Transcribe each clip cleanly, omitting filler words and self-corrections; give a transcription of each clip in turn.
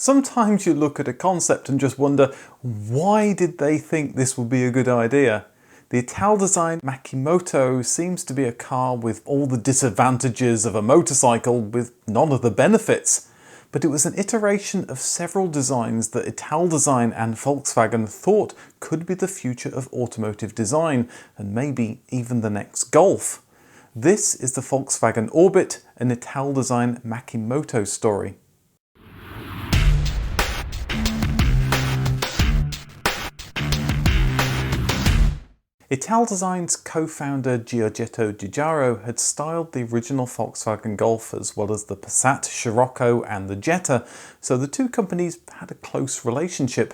Sometimes you look at a concept and just wonder, why did they think this would be a good idea? The Italdesign Machimoto seems to be a car with all the disadvantages of a motorcycle with none of the benefits. But it was an iteration of several designs that Italdesign and Volkswagen thought could be the future of automotive design, and maybe even the next Golf. This is the Volkswagen Orbit, an Italdesign Machimoto story. Italdesign's co-founder Giorgetto Giugiaro had styled the original Volkswagen Golf as well as the Passat, Scirocco and the Jetta, so the two companies had a close relationship.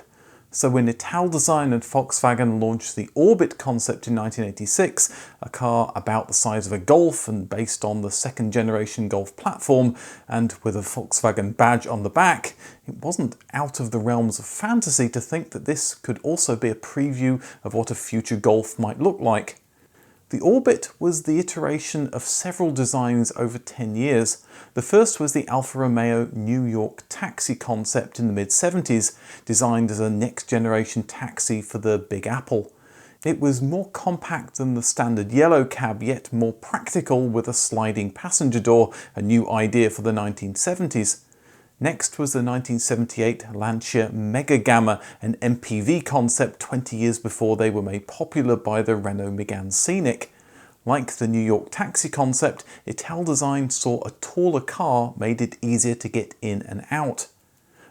So when Italdesign and Volkswagen launched the Orbit concept in 1986, a car about the size of a Golf and based on the second generation Golf platform and with a Volkswagen badge on the back, it wasn't out of the realms of fantasy to think that this could also be a preview of what a future Golf might look like. The Orbit was the iteration of several designs over 10 years. The first was the Alfa Romeo New York taxi concept in the mid-70s, designed as a next-generation taxi for the Big Apple. It was more compact than the standard yellow cab, yet more practical with a sliding passenger door, a new idea for the 1970s. Next was the 1978 Lancia Mega Gamma, an MPV concept 20 years before they were made popular by the Renault Megane Scenic. Like the New York taxi concept, Italdesign saw a taller car made it easier to get in and out.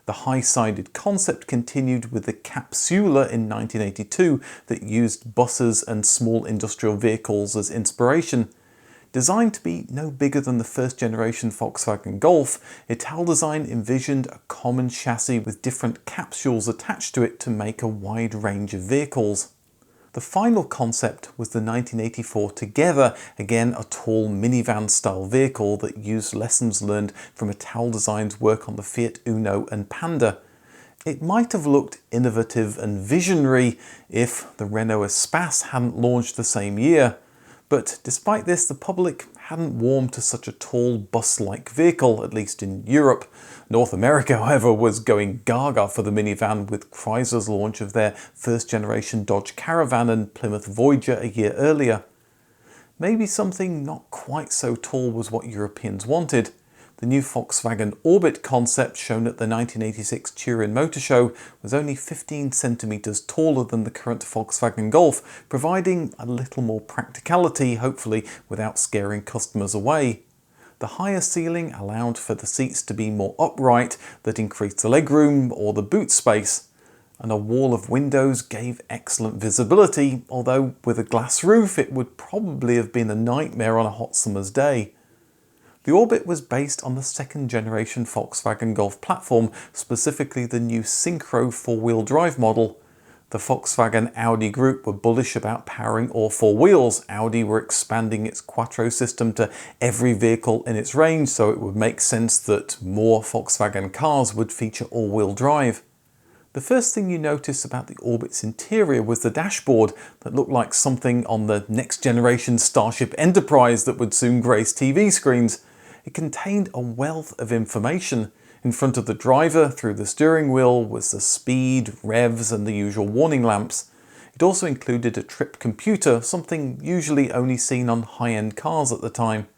The high-sided concept continued with the Capsula in 1982 that used buses and small industrial vehicles as inspiration. Designed to be no bigger than the first generation Volkswagen Golf, Italdesign envisioned a common chassis with different capsules attached to it to make a wide range of vehicles. The final concept was the 1984 Together, again a tall minivan style vehicle that used lessons learned from Italdesign's work on the Fiat Uno and Panda. It might have looked innovative and visionary if the Renault Espace hadn't launched the same year. But despite this, the public hadn't warmed to such a tall bus-like vehicle, at least in Europe. North America, however, was going gaga for the minivan with Chrysler's launch of their first-generation Dodge Caravan and Plymouth Voyager a year earlier. Maybe something not quite so tall was what Europeans wanted. The new Volkswagen Orbit concept shown at the 1986 Turin Motor Show was only 15 centimeters taller than the current Volkswagen Golf, providing a little more practicality, hopefully without scaring customers away. The higher ceiling allowed for the seats to be more upright, that increased the legroom or the boot space, and a wall of windows gave excellent visibility, although with a glass roof it would probably have been a nightmare on a hot summer's day. The Orbit was based on the second generation Volkswagen Golf platform, specifically the new Synchro four-wheel drive model. The Volkswagen Audi group were bullish about powering all four wheels. Audi were expanding its Quattro system to every vehicle in its range, so it would make sense that more Volkswagen cars would feature all-wheel drive. The first thing you notice about the Orbit's interior was the dashboard that looked like something on the next generation Starship Enterprise that would soon grace TV screens. It contained a wealth of information. In front of the driver, through the steering wheel, was the speed, revs and the usual warning lamps. It also included a trip computer, something usually only seen on high-end cars at the time.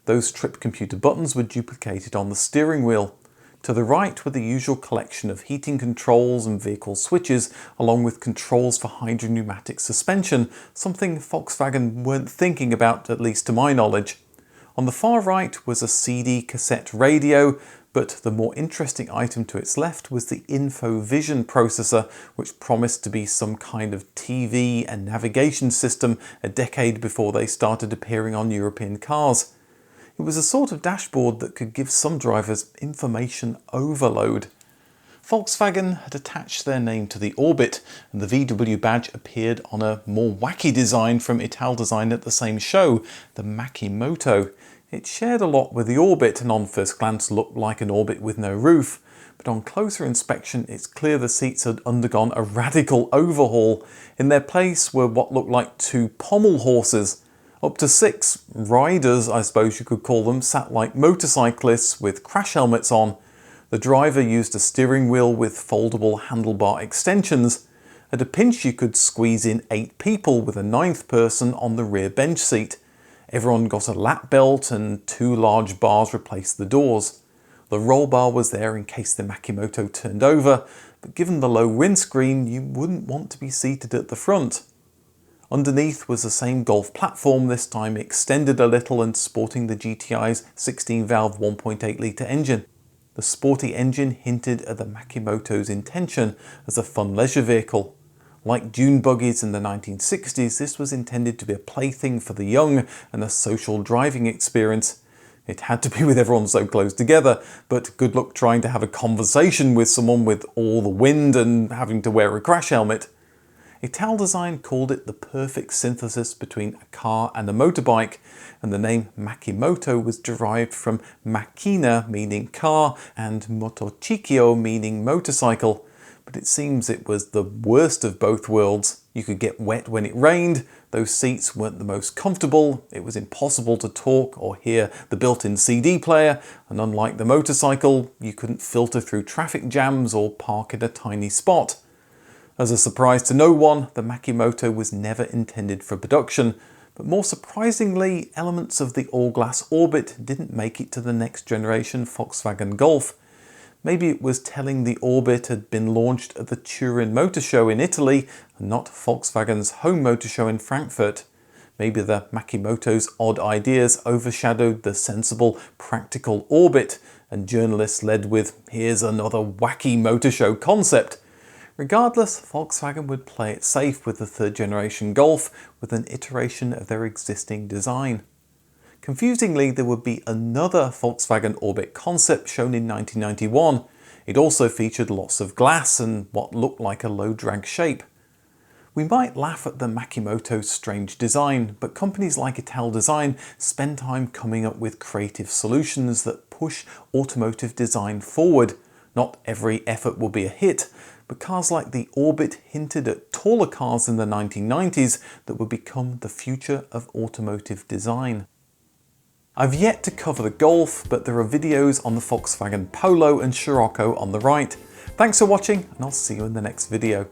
Those trip computer buttons were duplicated on the steering wheel. To the right were the usual collection of heating controls and vehicle switches, along with controls for hydropneumatic suspension, something Volkswagen weren't thinking about, at least to my knowledge. On the far right was a CD cassette radio, but the more interesting item to its left was the InfoVision processor, which promised to be some kind of TV and navigation system a decade before they started appearing on European cars. It was a sort of dashboard that could give some drivers information overload. Volkswagen had attached their name to the Orbit, and the VW badge appeared on a more wacky design from Italdesign at the same show, the Machimoto. It shared a lot with the Orbit and on first glance looked like an Orbit with no roof, but on closer inspection it's clear the seats had undergone a radical overhaul. In their place were what looked like two pommel horses. Up to 6 riders, I suppose you could call them, sat like motorcyclists with crash helmets on. The driver used a steering wheel with foldable handlebar extensions. At a pinch you could squeeze in 8 people with a 9th person on the rear bench seat. Everyone got a lap belt and 2 large bars replaced the doors. The roll bar was there in case the Machimoto turned over, but given the low windscreen you wouldn't want to be seated at the front. Underneath was the same Golf platform, this time extended a little and sporting the GTI's 16-valve 1.8 litre engine. The sporty engine hinted at the Machimoto's intention as a fun leisure vehicle. Like dune buggies in the 1960s, this was intended to be a plaything for the young and a social driving experience. It had to be with everyone so close together, but good luck trying to have a conversation with someone with all the wind and having to wear a crash helmet. Italdesign called it the perfect synthesis between a car and a motorbike, and the name Machimoto was derived from macchina, meaning car, and motociclo, meaning motorcycle. But it seems it was the worst of both worlds. You could get wet when it rained, those seats weren't the most comfortable, it was impossible to talk or hear the built-in CD player, and unlike the motorcycle, you couldn't filter through traffic jams or park in a tiny spot. As a surprise to no one, the Machimoto was never intended for production, but more surprisingly, elements of the all-glass Orbit didn't make it to the next generation Volkswagen Golf. Maybe it was telling the Orbit had been launched at the Turin Motor Show in Italy and not Volkswagen's home motor show in Frankfurt. Maybe the Machimoto's odd ideas overshadowed the sensible, practical Orbit, and journalists led with, "Here's another wacky motor show concept." Regardless, Volkswagen would play it safe with the 3rd generation Golf with an iteration of their existing design. Confusingly, there would be another Volkswagen Orbit concept shown in 1991. It also featured lots of glass and what looked like a low drag shape. We might laugh at the Machimoto's strange design, but companies like Italdesign spend time coming up with creative solutions that push automotive design forward. Not every effort will be a hit, but cars like the Orbit hinted at taller cars in the 1990s that would become the future of automotive design. I've yet to cover the Golf, but there are videos on the Volkswagen Polo and Scirocco on the right. Thanks for watching, and I'll see you in the next video.